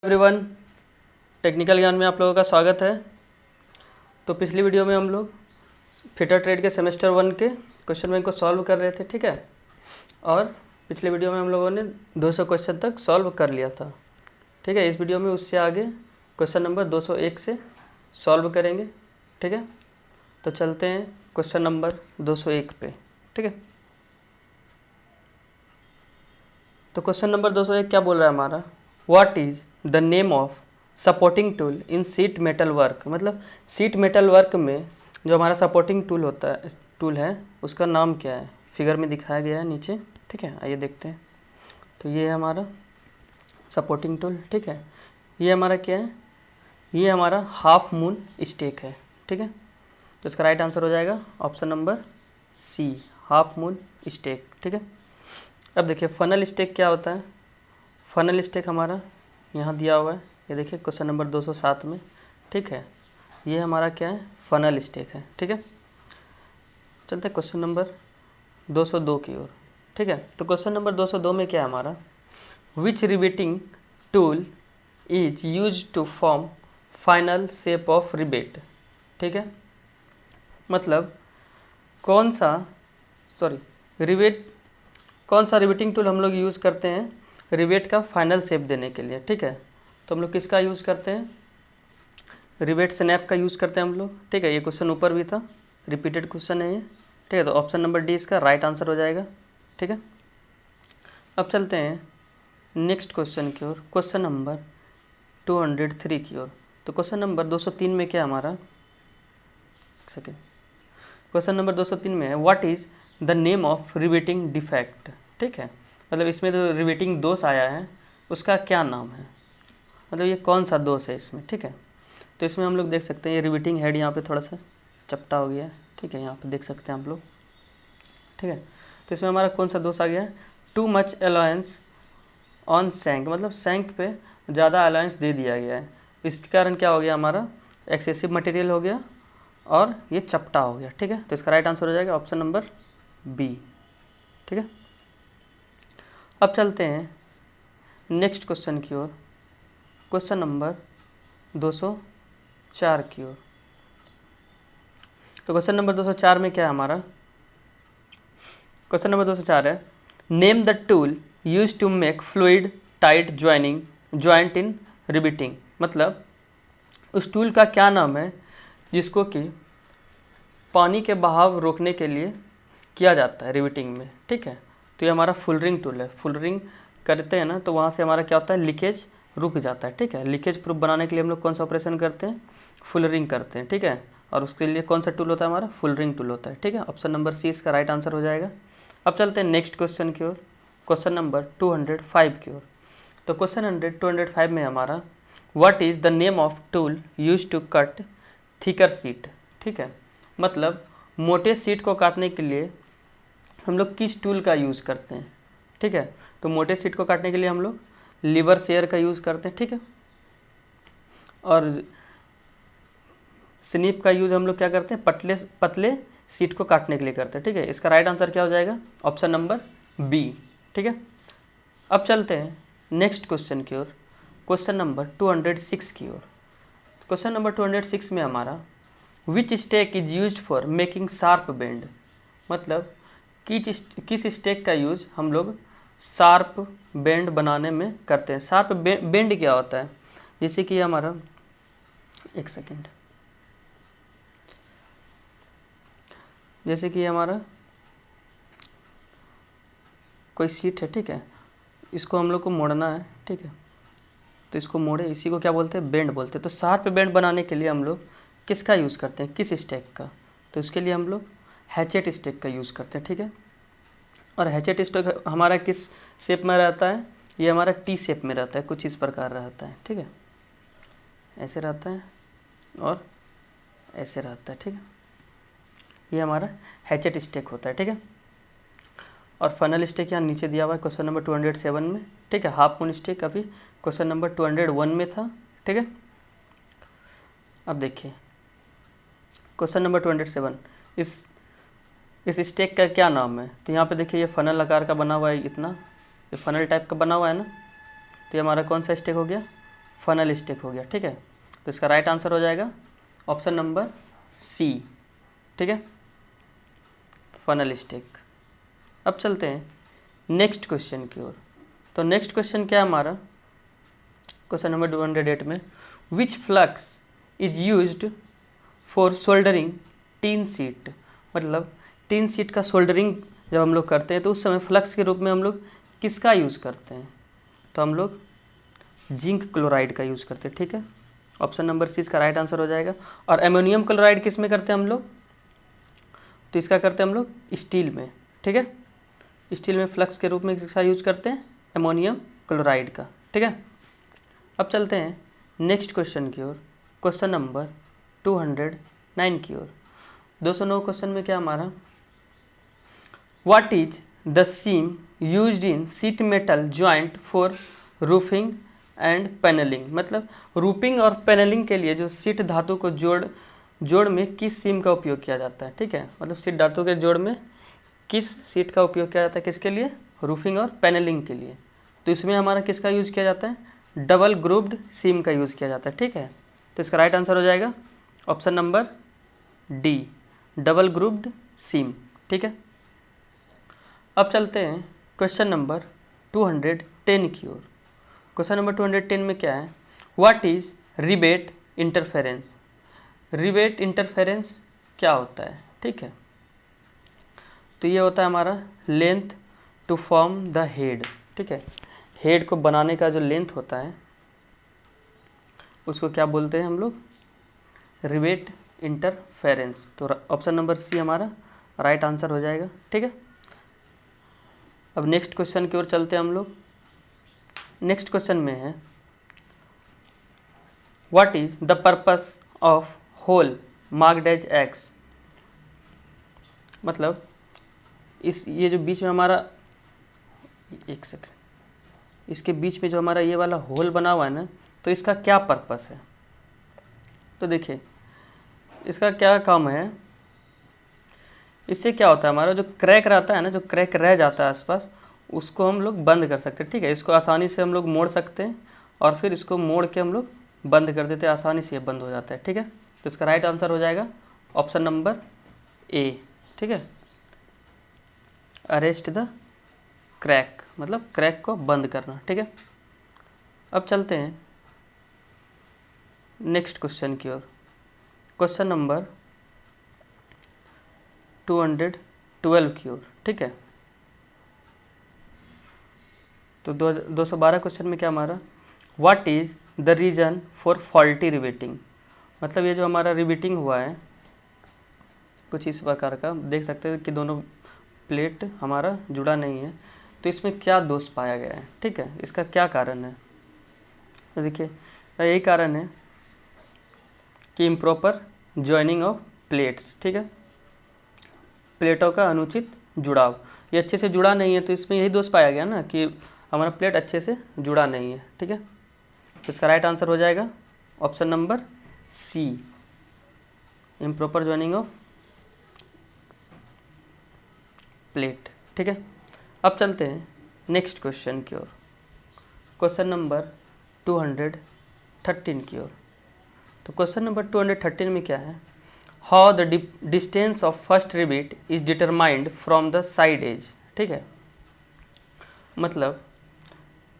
Everyone, technical ज्ञान में आप लोगों का स्वागत है। तो पिछली वीडियो में हम लोग फिटर ट्रेड के सेमेस्टर 1 के क्वेश्चन बैंक को सॉल्व कर रहे थे, ठीक है। और पिछले वीडियो में हम लोगों ने 200 क्वेश्चन तक सॉल्व कर लिया था, ठीक है। इस वीडियो में उससे आगे क्वेश्चन नंबर 201 से सॉल्व करेंगे, ठीक है। तो चलते हैं क्वेश्चन नंबर 201 पे, ठीक है। तो क्वेश्चन नंबर 201 क्या बोल रहा है हमारा, what is the name of supporting tool in sheet metal work. मतलब सीट मेटल वर्क में जो हमारा सपोर्टिंग टूल है उसका नाम क्या है, फिगर में दिखाया गया है नीचे, ठीक है। आइए देखते हैं। तो ये है हमारा सपोर्टिंग टूल, ठीक है। ये हमारा क्या है, ये हमारा हाफ मून स्टेक है, ठीक है। तो इसका राइट आंसर हो जाएगा option number C, half moon stake, ठीक है। अब देखिए फनल स्टेक क्या होता है। फनल स्टेक हमारा यहाँ दिया हुआ है, ये देखिए क्वेश्चन नंबर 207 में, ठीक है। ये हमारा क्या है, फनल स्टेक है, ठीक है। चलते हैं क्वेश्चन नंबर 202 की ओर, ठीक है। तो क्वेश्चन नंबर 202 में क्या है हमारा, which riveting tool is use to form final shape of rivet, ठीक है। मतलब कौन सा रिबेटिंग टूल हम लोग यूज़ करते हैं रिवेट का फाइनल शेप देने के लिए, ठीक है। तो हम लोग किसका यूज़ करते हैं, रिवेट स्नैप का यूज़ करते हैं हम लोग, ठीक है। ये क्वेश्चन ऊपर भी था, रिपीटेड क्वेश्चन है ये, ठीक है। तो ऑप्शन नंबर डी इसका राइट आंसर हो जाएगा, ठीक है। अब चलते हैं नेक्स्ट क्वेश्चन की ओर, क्वेश्चन नंबर 203 की ओर। तो क्वेश्चन नंबर 203 में क्या हमारा, एक सेकेंड, क्वेश्चन नंबर 203 में है what is the name of riveting defect, ठीक है। मतलब इसमें जो रिवेटिंग दोष आया है उसका क्या नाम है, मतलब ये कौन सा दोष है इसमें, ठीक है। तो इसमें हम लोग देख सकते हैं ये रिवेटिंग हेड यहाँ पे थोड़ा सा चपटा हो गया है, ठीक है। यहाँ पे देख सकते हैं आप लोग, ठीक है। तो इसमें हमारा कौन सा दोष आ गया है, टू मच अलाउंस ऑन सैंक, मतलब सैंक पे ज़्यादा अलाउंस दे दिया गया है। इसके कारण क्या हो गया, हमारा एक्सेसिव मटेरियल हो गया और ये चपटा हो गया, ठीक है। तो इसका राइट आंसर हो जाएगा ऑप्शन नंबर बी, ठीक है। अब चलते हैं नेक्स्ट क्वेश्चन की ओर, क्वेश्चन नंबर 204 की ओर। तो क्वेश्चन नंबर 204 में क्या है हमारा, क्वेश्चन नंबर 204 है name the tool use to make fluid tight joint in riveting. मतलब उस टूल का क्या नाम है जिसको कि पानी के बहाव रोकने के लिए किया जाता है रिबिटिंग में, ठीक है। तो ये हमारा फुल रिंग टूल है। फुल रिंग करते हैं ना तो वहाँ से हमारा क्या होता है, लीकेज रुक जाता है, ठीक है। लीकेज प्रूफ बनाने के लिए हम लोग कौन सा ऑपरेशन करते हैं, फुल रिंग करते हैं, ठीक है। और उसके लिए कौन सा टूल होता है हमारा, फुल रिंग टूल होता है, ठीक है। ऑप्शन नंबर सी इसका राइट आंसर हो जाएगा। अब चलते हैं नेक्स्ट क्वेश्चन की ओर, क्वेश्चन नंबर 205 की ओर। तो क्वेश्चन 205 में हमारा what is the name of tool use to cut thicker sheet, ठीक है। मतलब मोटे सीट को काटने के लिए हम लोग किस टूल का यूज़ करते हैं, ठीक है। तो मोटे सीट को काटने के लिए हम लोग लीवर शेयर का यूज़ करते हैं, ठीक है। और स्निप का यूज़ हम लोग क्या करते हैं, पतले सीट को काटने के लिए करते हैं, ठीक है। इसका राइट आंसर क्या हो जाएगा, ऑप्शन नंबर बी, ठीक है। अब चलते हैं नेक्स्ट क्वेश्चन की ओर, क्वेश्चन नंबर 206 की ओर। क्वेश्चन नंबर 206 में हमारा which stake is use for making sharp bend. मतलब किस स्टेक का यूज़ हम लोग शार्प बेंड बनाने में करते हैं। शार्प बेंड क्या होता है, जैसे कि हमारा, एक सेकेंड, जैसे कि हमारा कोई सीट है, ठीक है। इसको हम लोग को मोड़ना है, ठीक है। तो इसको मोड़े, इसी को क्या बोलते हैं, बेंड बोलते हैं। तो शार्प बेंड बनाने के लिए हम लोग किसका यूज़ करते हैं, किस स्टेक का। तो इसके लिए हम लोग हैचेट स्टेक का यूज़ करते हैं, ठीक है। और हैचेट स्टेक हमारा किस शेप में रहता है, ये हमारा टी शेप में रहता है, कुछ इस प्रकार रहता है, ठीक है। ऐसे रहता है और ऐसे रहता है, ठीक है। ये हमारा हैचेट स्टेक होता है, ठीक है। और फनल स्टेक यहाँ नीचे दिया हुआ है क्वेश्चन नंबर 207 में, ठीक है। हाफ मून स्टेक अभी क्वेश्चन नंबर 201 में था, ठीक है। अब देखिए क्वेश्चन नंबर 207, इस स्टेक का क्या नाम है। तो यहाँ पे देखिए ये फनल आकार का बना हुआ है, इतना ये फनल टाइप का बना हुआ है ना। तो ये हमारा कौन सा स्टेक हो गया, फनल स्टिक हो गया, ठीक है। तो इसका राइट आंसर हो जाएगा ऑप्शन नंबर सी, ठीक है, फनल स्टिक। अब चलते हैं नेक्स्ट क्वेश्चन की ओर। तो नेक्स्ट क्वेश्चन क्या है हमारा, क्वेश्चन नंबर 208 में, which flux is used for soldering tin sheet. मतलब टीन सीट का सोल्डरिंग जब हम लोग करते हैं तो उस समय फ्लक्स के रूप में हम लोग किसका यूज़ करते हैं, तो हम लोग जिंक क्लोराइड का यूज़ करते हैं, ठीक है। ऑप्शन नंबर सी इसका राइट आंसर हो जाएगा। और एमोनियम क्लोराइड किस में करते हैं हम लोग, तो इसका करते हैं हम लोग स्टील में, ठीक है। स्टील में फ्लक्स के रूप में किसका यूज करते हैं, एमोनियम क्लोराइड का, ठीक है। अब चलते हैं नेक्स्ट क्वेश्चन की ओर, क्वेश्चन नंबर 209 की ओर। 209 क्वेश्चन में क्या हमारा, what is the seam used in sheet metal joint for roofing and panelling. मतलब रूफिंग और पैनलिंग के लिए जो सीट धातु को जोड़ में किस सीम का उपयोग किया जाता है, ठीक है। मतलब सीट धातु के जोड़ में किस सीट का उपयोग किया जाता है, किसके लिए, रूफिंग और पैनलिंग के लिए। तो इसमें हमारा किसका यूज़ किया जाता है, डबल ग्रुप्ड सीम का यूज़ किया जाता है, ठीक है। तो इसका राइट आंसर हो जाएगा option number D, double grooved seam, ठीक है। अब चलते हैं क्वेश्चन नंबर 210 की ओर। क्वेश्चन नंबर 210 में क्या है, what is rebate interference. Rebate interference क्या होता है, ठीक है। तो ये होता है हमारा length to form the head, ठीक है। हेड को बनाने का जो लेंथ होता है उसको क्या बोलते हैं हम लोग, रिबेट इंटरफेरेंस। तो ऑप्शन नंबर सी हमारा राइट आंसर हो जाएगा, ठीक है। अब नेक्स्ट क्वेश्चन की ओर चलते हैं हम लोग। नेक्स्ट क्वेश्चन में है, what is the purpose of hole marked as X. मतलब ये जो बीच में हमारा, एक सेकंड, इसके बीच में जो हमारा ये वाला होल बना हुआ है ना, तो इसका क्या पर्पस है। तो देखिए इसका क्या काम है, इससे क्या होता है, हमारा जो क्रैक रहता है ना, जो क्रैक रह जाता है आसपास, उसको हम लोग बंद कर सकते हैं, ठीक है। इसको आसानी से हम लोग मोड़ सकते हैं और फिर इसको मोड़ के हम लोग बंद कर देते हैं, आसानी से ये बंद हो जाता है, ठीक है। तो इसका राइट आंसर हो जाएगा ऑप्शन नंबर ए, ठीक है, अरेस्ट द क्रैक, मतलब क्रैक को बंद करना, ठीक है। अब चलते हैं नेक्स्ट क्वेश्चन की ओर, क्वेश्चन नंबर 212 की ओर, ठीक है। तो 212 क्वेश्चन में क्या हमारा, what is the reason for faulty riveting. मतलब ये जो हमारा रिवेटिंग हुआ है कुछ इस प्रकार का, देख सकते हैं कि दोनों प्लेट हमारा जुड़ा नहीं है, तो इसमें क्या दोष पाया गया है, ठीक है, इसका क्या कारण है। तो देखिए यही कारण है कि इम्प्रॉपर जॉइनिंग ऑफ प्लेट्स, ठीक है, प्लेटों का अनुचित जुड़ाव, ये अच्छे से जुड़ा नहीं है, तो इसमें यही दोष पाया गया ना कि हमारा प्लेट अच्छे से जुड़ा नहीं है, ठीक है। तो इसका राइट आंसर हो जाएगा option number C, improper joining of plate, ठीक है। अब चलते हैं नेक्स्ट क्वेश्चन की ओर, क्वेश्चन नंबर 213 की ओर। तो क्वेश्चन नंबर 213 में क्या है, how the distance of first rivet is determined from the side edge, ठीक है। मतलब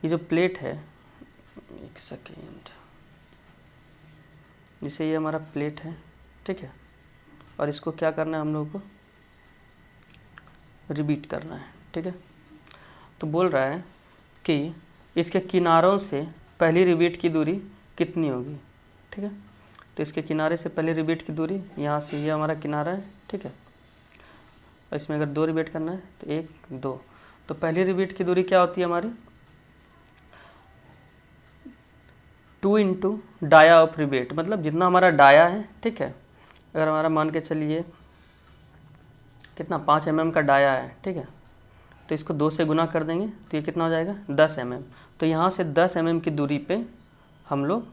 ये जो प्लेट है, एक सेकेंड, जैसे ये हमारा प्लेट है, ठीक है, और इसको क्या करना है हम लोगों को, रिबीट करना है, ठीक है। तो बोल रहा है कि इसके किनारों से पहली रिबीट की दूरी कितनी होगी, ठीक है। तो इसके किनारे से पहले रिबीट की दूरी, यहाँ से ये हमारा किनारा है, ठीक है, और इसमें अगर 2 रिबीट करना है तो 1 2, तो पहली रिबीट की दूरी क्या होती है हमारी, 2 इंटू डाया ऑफ रिबीट। मतलब जितना हमारा डाया है, ठीक है, अगर हमारा मान के चलिए कितना 5 mm का डाया है, ठीक है, तो इसको 2 से गुना कर देंगे तो ये कितना हो जाएगा 10 mm। तो यहाँ से 10 mm की दूरी पे हम लोग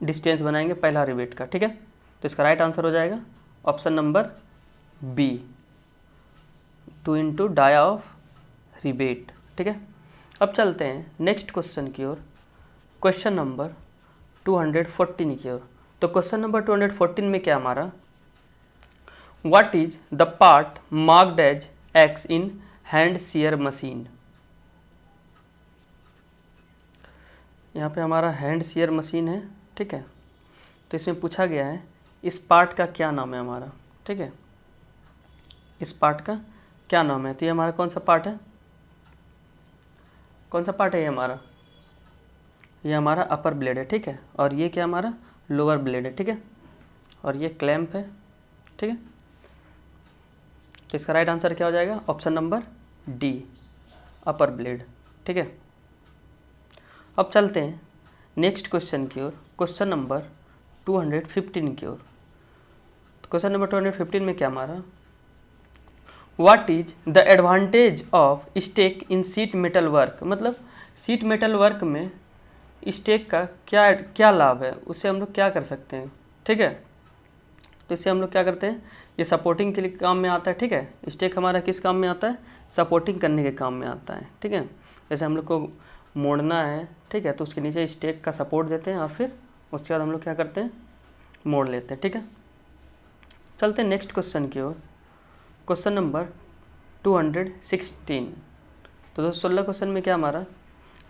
डिस्टेंस बनाएंगे पहला रिबेट का, ठीक है। तो इसका राइट आंसर हो जाएगा option number B, 2 into dia of rivet, ठीक है। अब चलते हैं नेक्स्ट क्वेश्चन की ओर, क्वेश्चन नंबर 214 की ओर। तो क्वेश्चन नंबर 214 में क्या हमारा, what is the part marked as X in hand shear machine. यहाँ पे हमारा हैंड सीयर मशीन है, ठीक है। तो इसमें पूछा गया है इस पार्ट का क्या नाम है हमारा, ठीक है, इस पार्ट का क्या नाम है। तो ये हमारा कौन सा पार्ट है, कौन सा पार्ट है ये हमारा, ये हमारा अपर ब्लेड है, ठीक है। और ये क्या हमारा लोअर ब्लेड है, ठीक है। और ये क्लैंप है, ठीक है। तो इसका राइट आंसर क्या हो जाएगा, ऑप्शन नंबर डी, अपर ब्लेड, ठीक है। अब चलते हैं नेक्स्ट क्वेश्चन की ओर, क्वेश्चन नंबर 215 की ओर। तो क्वेश्चन नंबर 215 में क्या हमारा, what is the advantage of stake in sheet metal work. मतलब सीट मेटल वर्क में स्टेक का क्या क्या लाभ है, उससे हम लोग क्या कर सकते हैं, ठीक है। तो इससे हम लोग क्या करते हैं, ये सपोर्टिंग के लिए काम में आता है, ठीक है। स्टेक हमारा किस काम में आता है, सपोर्टिंग करने के काम में आता है, ठीक है। जैसे हम लोग को मोड़ना है, ठीक है, तो उसके नीचे स्टेक का सपोर्ट देते हैं और फिर उसके बाद हम लोग क्या करते हैं, मोड़ लेते हैं, ठीक है। चलते हैं नेक्स्ट क्वेश्चन की ओर, क्वेश्चन नंबर 216। तो 216 क्वेश्चन में क्या हमारा,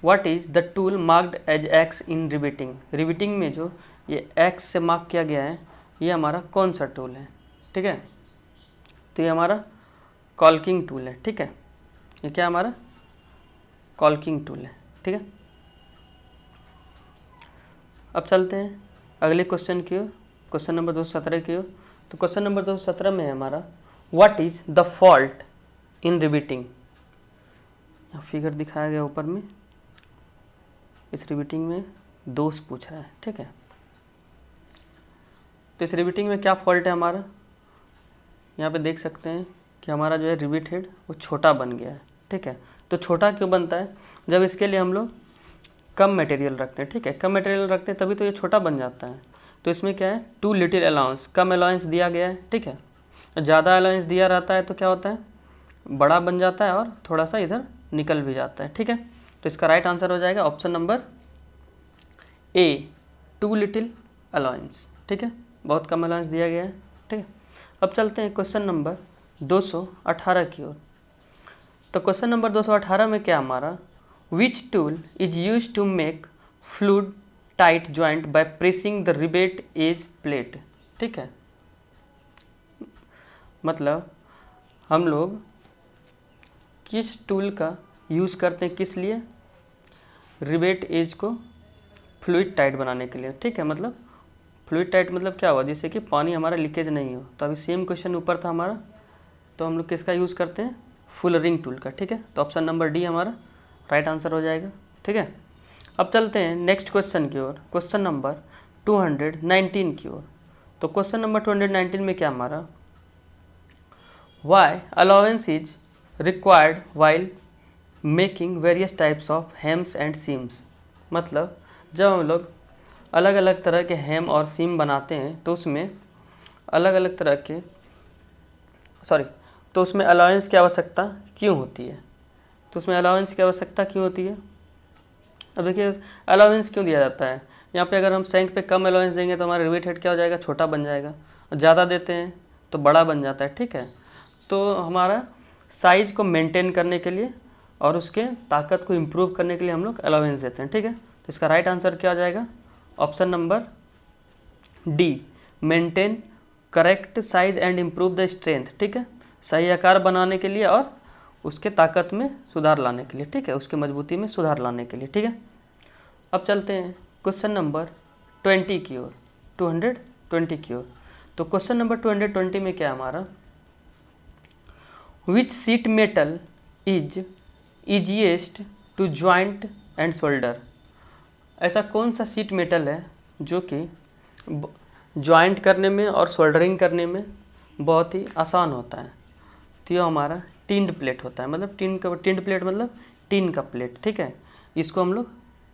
what is the tool marked as X in riveting. Riveting में जो ये एक्स से मार्क किया गया है, ये हमारा कौन सा टूल है, ठीक है। तो ये हमारा कॉल्किंग टूल है, ठीक है। ये क्या हमारा कॉल्किंग टूल है, ठीक है। अब चलते हैं अगले क्वेश्चन की ओर, क्वेश्चन नंबर 217 की ओर। तो क्वेश्चन नंबर 217 में है हमारा, what is the fault in riveting. Figure दिखाया गया ऊपर में, इस रिवेटिंग में दोष पूछ रहा है, ठीक है। तो इस रिवेटिंग में क्या फॉल्ट है हमारा, यहाँ पे देख सकते हैं कि हमारा जो है रिवेट हेड वो छोटा बन गया है, ठीक है। तो छोटा क्यों बनता है, जब इसके लिए हम लोग कम मटेरियल रखते हैं, ठीक है। कम मटेरियल रखते हैं तभी तो ये छोटा बन जाता है। तो इसमें क्या है, टू लिटिल अलाउंस, कम अलाउंस दिया गया है, ठीक है। ज़्यादा अलाउंस दिया रहता है तो क्या होता है, बड़ा बन जाता है और थोड़ा सा इधर निकल भी जाता है, ठीक है। तो इसका राइट आंसर हो जाएगा option number A, too little allowance, ठीक है। बहुत कम अलाउंस दिया गया है, ठीक है। अब चलते हैं क्वेश्चन नंबर 218 की ओर। तो क्वेश्चन नंबर 218 में क्या हमारा, which tool is use to make fluid tight joint by pressing the rivet as plate, ठीक है। मतलब हम लोग किस टूल का यूज़ करते हैं, किस लिए, रिवेट एज को फ्लूइड टाइट बनाने के लिए, ठीक है। मतलब फ्लूइड टाइट मतलब क्या हुआ, जिससे कि पानी हमारा लीकेज नहीं हो। तो अभी सेम क्वेश्चन ऊपर था हमारा, तो हम लोग किसका यूज़ करते हैं, फुल रिंग टूल का, ठीक है। तो ऑप्शन नंबर डी हमारा राइट आंसर हो जाएगा, ठीक है। अब चलते हैं नेक्स्ट क्वेश्चन की ओर, क्वेश्चन नंबर 219 की ओर। तो क्वेश्चन नंबर 219 में क्या हमारा, why allowance is required while making various types of hems and seams. मतलब जब हम लोग अलग अलग तरह के हेम और सीम बनाते हैं तो उसमें अलग अलग तरह के तो उसमें अलाउंस की आवश्यकता क्यों होती है। तो उसमें अलाउंस की आवश्यकता क्यों होती है, अब देखिए अलाउंस क्यों दिया जाता है। यहाँ पे अगर हम सेंक पे कम अलाउंस देंगे तो हमारा रिवेट हेड क्या हो जाएगा, छोटा बन जाएगा। और ज़्यादा देते हैं तो बड़ा बन जाता है, ठीक है। तो हमारा साइज को मेंटेन करने के लिए और उसके ताकत को इम्प्रूव करने के लिए हम लोग अलाउंस देते हैं, ठीक है। तो इसका राइट आंसर क्या हो जाएगा, option number D, maintain correct size and improve the strength, ठीक है। सही आकार बनाने के लिए और उसके ताकत में सुधार लाने के लिए, ठीक है, उसके मजबूती में सुधार लाने के लिए, ठीक है। अब चलते हैं क्वेश्चन नंबर 20 की ओर, 220 की ओर। तो क्वेश्चन नंबर 220 में क्या हमारा, which sheet metal is easiest to joint and solder. ऐसा कौन सा सीट मेटल है जो कि ज्वाइंट करने में और सोल्डरिंग करने में बहुत ही आसान होता है। तो ये हमारा टिन्ड प्लेट होता है। मतलब टिन्ड प्लेट मतलब टिन का प्लेट, ठीक है। इसको हम लोग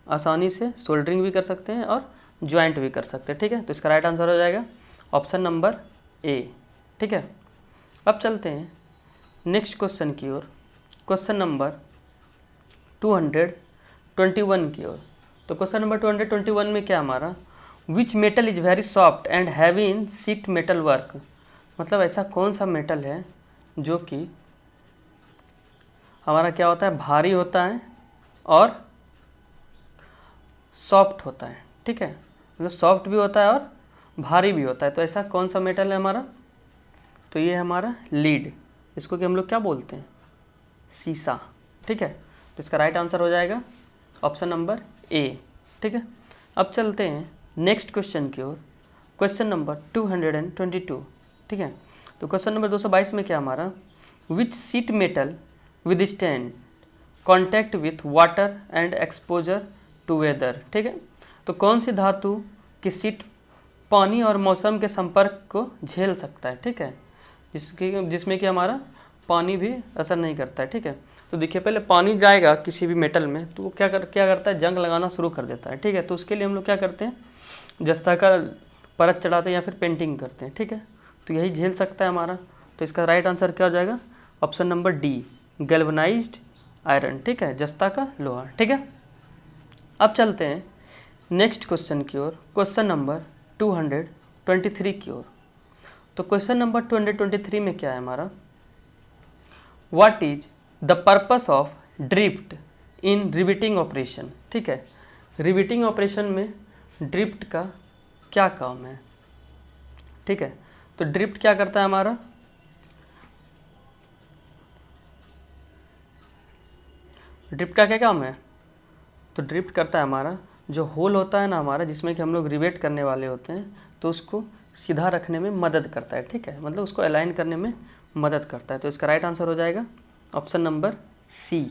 आसानी से सोल्डरिंग भी कर सकते हैं और ज्वाइंट भी कर सकते हैं, ठीक है। तो इसका राइट आंसर हो जाएगा ऑप्शन नंबर ए, ठीक है। अब चलते हैं नेक्स्ट क्वेश्चन की ओर, क्वेश्चन नंबर 221 की ओर। तो क्वेश्चन नंबर 221 में क्या हमारा, which metal is very soft and heavy in sheet metal work, मतलब ऐसा कौन सा मेटल है जो कि हमारा क्या होता है, भारी होता है और सॉफ्ट होता है, ठीक है, मतलब सॉफ्ट भी होता है और भारी भी होता है। तो ऐसा कौन सा मेटल है हमारा, तो ये है हमारा लीड, इसको कि हम लोग क्या बोलते हैं, सीसा, ठीक है। तो इसका राइट आंसर हो जाएगा ऑप्शन नंबर ए, ठीक है। अब चलते हैं नेक्स्ट क्वेश्चन की ओर, क्वेश्चन नंबर 222, ठीक है। तो क्वेश्चन नंबर 222 में क्या हमारा, which sheet metal withstand contact with water and exposure to weather, ठीक है। तो कौन सी धातु की शीट पानी और मौसम के संपर्क को झेल सकता है, ठीक है, जिसमें कि हमारा पानी भी असर नहीं करता है, ठीक है। तो देखिए पहले पानी जाएगा किसी भी मेटल में तो वो क्या करता है, जंग लगाना शुरू कर देता है, ठीक है। तो उसके लिए हम लोग क्या करते हैं, जस्ता का परत चढ़ाते हैं या फिर पेंटिंग करते हैं, ठीक है। तो यही झेल सकता है हमारा, तो इसका राइट आंसर क्या हो जाएगा, option number D, galvanised iron, ठीक है, जस्ता का लोहा, ठीक है। अब चलते हैं नेक्स्ट क्वेश्चन की ओर, क्वेश्चन नंबर 223 की ओर। तो क्वेश्चन नंबर 223 में क्या है हमारा, what is the purpose of drift in riveting operation, ठीक है। रिविटिंग ऑपरेशन में ड्रिफ्ट का क्या काम है, ठीक है। तो ड्रिफ्ट क्या करता है हमारा, ड्रिफ्ट का क्या काम है, तो ड्रिफ्ट करता है हमारा जो होल होता है ना हमारा, जिसमें कि हम लोग रिवेट करने वाले होते हैं, तो उसको सीधा रखने में मदद करता है, ठीक है, मतलब उसको अलाइन करने में मदद करता है। तो इसका राइट आंसर हो जाएगा ऑप्शन नंबर सी,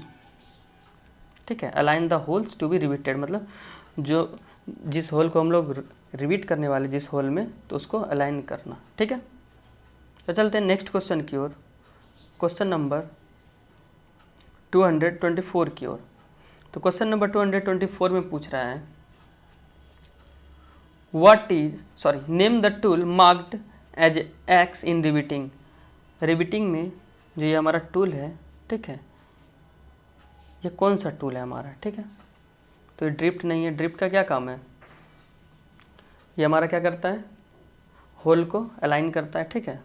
ठीक है, align the holes to be riveted, मतलब जो जिस होल को हम लोग रिविट करने वाले जिस होल में, तो उसको अलाइन करना, ठीक है। तो चलते हैं नेक्स्ट क्वेश्चन की ओर, क्वेश्चन नंबर 224 की ओर। तो क्वेश्चन नंबर 224 में पूछ रहा है, name the tool marked as X in riveting. Riveting में जो ये हमारा टूल है, ठीक है, ये कौन सा टूल है हमारा, ठीक है। तो ये ड्रिफ्ट नहीं है, ड्रिफ्ट का क्या काम है, ये हमारा क्या करता है, होल को अलाइन करता है, ठीक है।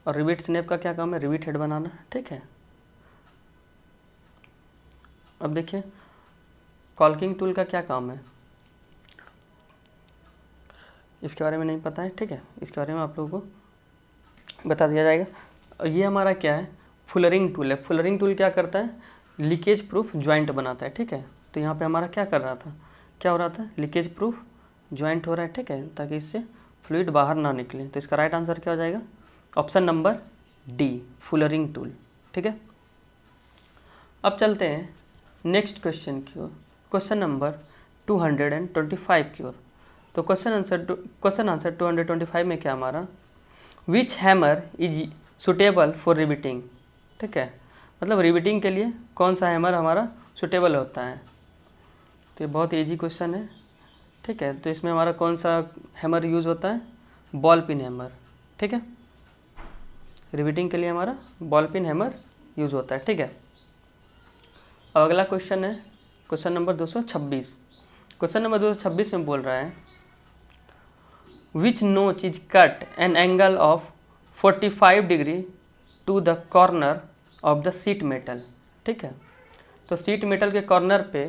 और रिविट स्नैप का क्या काम है, रिविट हेड बनाना, ठीक है। अब देखिए कॉल्किंग टूल का क्या काम है, इसके बारे में नहीं पता है, ठीक है, इसके बारे में आप लोगों को बता दिया जाएगा। और ये हमारा क्या है, फुलरिंग टूल है। फुलरिंग टूल क्या करता है, लीकेज प्रूफ जॉइंट बनाता है, ठीक है। तो यहाँ पे हमारा क्या कर रहा था, क्या हो रहा था, लीकेज प्रूफ जॉइंट हो रहा है, ठीक है, ताकि इससे फ्लूइड बाहर ना निकले। तो इसका राइट आंसर क्या हो जाएगा, ऑप्शन नंबर डी, फुलरिंग टूल, ठीक है। अब चलते हैं नेक्स्ट क्वेश्चन की ओर, क्वेश्चन नंबर 225 की ओर। तो क्वेश्चन आंसर 225 में क्या हमारा, which hammer is suitable for riveting, ठीक है, मतलब रिविटिंग के लिए कौन सा हैमर हमारा सुटेबल होता है। तो ये बहुत ईजी क्वेश्चन है, ठीक है। तो इसमें हमारा कौन सा हैमर यूज़ होता है, बॉल पिन हैमर, ठीक है, रिविटिंग के लिए हमारा बॉल पिन हैमर यूज़ होता है, ठीक है। अब अगला क्वेश्चन है क्वेश्चन नंबर 226। क्वेश्चन नंबर 226 में बोल रहा है, which notch is cut an angle of 45 degree to the corner of the sheet metal, ठीक है। तो शीट मेटल के कॉर्नर पे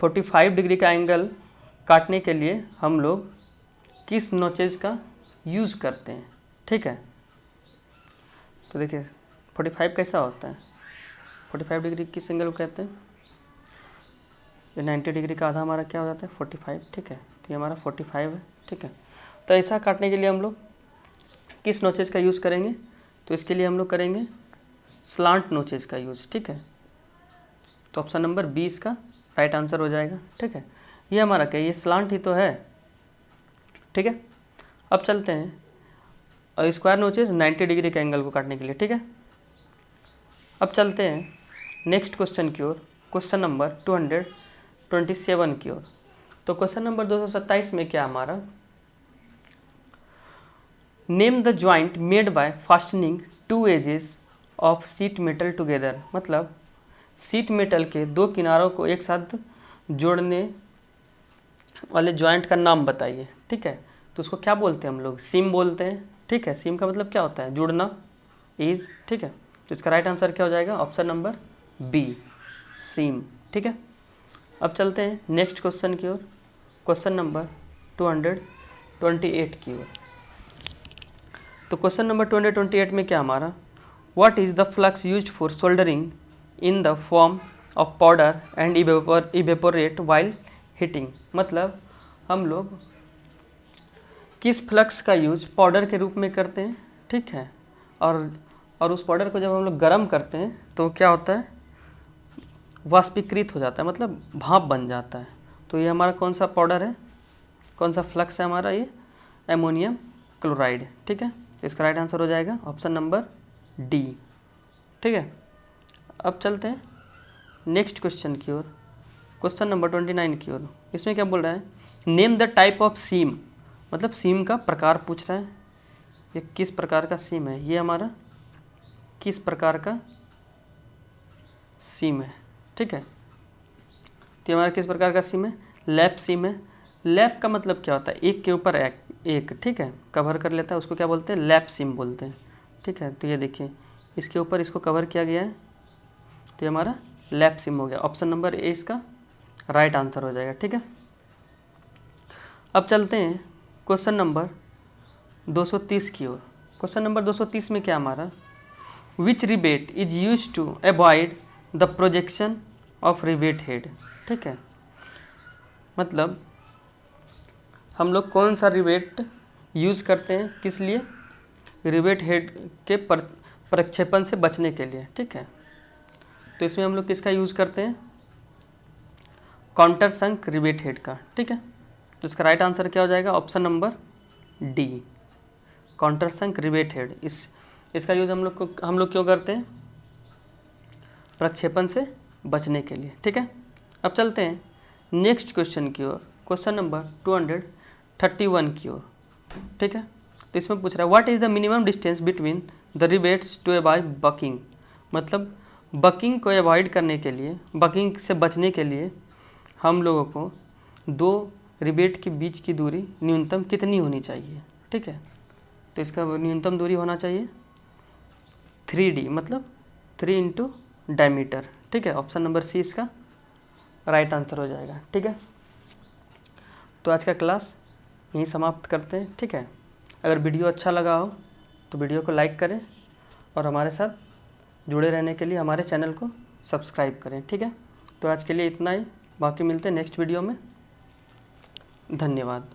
45 डिग्री का एंगल काटने के लिए हम लोग किस नोचेज का यूज़ करते हैं, ठीक है। तो देखिए 45 कैसा होता है, 45 डिग्री किस एंगल को कहते हैं, ये 90 डिग्री का आधा हमारा क्या हो जाता है 45, ठीक है। तो ये हमारा 45 है, ठीक है। तो ऐसा काटने के लिए हम लोग किस नोचेज का यूज़ करेंगे, तो इसके लिए हम लोग करेंगे स्लांट नोचेज का यूज़, ठीक है। तो ऑप्शन नंबर 20 का राइट आंसर हो जाएगा, ठीक है। ये हमारा क्या, ये स्लांट ही तो है, ठीक है। अब चलते हैं और स्क्वायर नोचेज 90 डिग्री के एंगल को काटने के लिए, ठीक है। अब चलते हैं नेक्स्ट क्वेश्चन की ओर, क्वेश्चन नंबर 227 की ओर। तो क्वेश्चन नंबर 227 में क्या हमारा, name the joint made by fastening two edges of sheet metal together, मतलब शीट मेटल के दो किनारों को एक साथ जोड़ने वाले जॉइंट का नाम बताइए। ठीक है, तो उसको क्या बोलते हैं हम लोग? सीम बोलते हैं। ठीक है, सीम का मतलब क्या होता है? जुड़ना, इज। ठीक है, तो इसका राइट आंसर क्या हो जाएगा? ऑप्शन नंबर बी, सीम। ठीक है, अब चलते हैं नेक्स्ट क्वेश्चन की ओर, क्वेश्चन नंबर 228 की ओर। तो क्वेश्चन नंबर 228 में क्या हमारा, what is the flux used for soldering in the form of powder and evaporate while heating. मतलब हम लोग किस फ्लक्स का यूज पाउडर के रूप में करते हैं। ठीक है, और उस पाउडर को जब हम लोग गर्म करते हैं तो क्या होता है? वाष्पीकृत हो जाता है, मतलब भाप बन जाता है। तो ये हमारा कौन सा पाउडर है, कौन सा फ्लक्स है हमारा? ये एमोनियम क्लोराइड। ठीक है, इसका राइट आंसर हो जाएगा ऑप्शन नंबर डी। ठीक है, अब चलते हैं नेक्स्ट क्वेश्चन की ओर, क्वेश्चन नंबर 29 की ओर। इसमें क्या बोल रहा है? नेम द टाइप ऑफ सीम। मतलब सीम का प्रकार पूछ रहा है, ये किस प्रकार का सीम है, ये हमारा किस प्रकार का सीम है। ठीक है, तो हमारा किस प्रकार का सीम है? लैप सीम है। लैप का मतलब क्या होता है? एक के ऊपर एक। ठीक है, कवर कर लेता है, उसको क्या बोलते हैं? लैप सीम बोलते हैं। ठीक है, तो ये देखिए इसके ऊपर इसको कवर किया गया है, तो ये हमारा लैप सीम हो गया। ऑप्शन नंबर ए इसका राइट आंसर हो जाएगा। ठीक है, अब चलते हैं क्वेश्चन नंबर 230 की ओर। क्वेश्चन नंबर 230 में क्या हमारा, which rivet is use to avoid the projection of rivet head. ठीक है, मतलब हम लोग कौन सा रिबेट यूज़ करते हैं, किस लिए? रिबेट हेड के प्रक्षेपण से बचने के लिए। ठीक है, तो इसमें हम लोग किसका यूज़ करते हैं? काउंटर संक रिबेट हेड का। ठीक है, तो इसका राइट आंसर क्या हो जाएगा? ऑप्शन नंबर डी, काउंटर संक रिबेट हेड। इसका यूज़ हम लोग क्यों करते हैं? प्रक्षेपण से बचने के लिए। ठीक है, अब चलते हैं नेक्स्ट क्वेश्चन की ओर, क्वेश्चन नंबर 231 की ओर। ठीक है, तो इसमें पूछ रहा है, what is the minimum distance between the rivets to avoid buckling. मतलब बकिंग को अवॉइड करने के लिए, बकिंग से बचने के लिए हम लोगों को दो रिबेट के बीच की दूरी न्यूनतम कितनी होनी चाहिए। ठीक है, तो इसका न्यूनतम दूरी होना चाहिए 3D, मतलब 3 इंटू डायमीटर। ठीक है, ऑप्शन नंबर सी इसका राइट आंसर हो जाएगा। ठीक है, तो आज का क्लास यहीं समाप्त करते हैं। ठीक है, अगर वीडियो अच्छा लगा हो तो वीडियो को लाइक करें और हमारे साथ जुड़े रहने के लिए हमारे चैनल को सब्सक्राइब करें। ठीक है, तो आज के लिए इतना ही, बाकी मिलते हैं नेक्स्ट वीडियो में। धन्यवाद।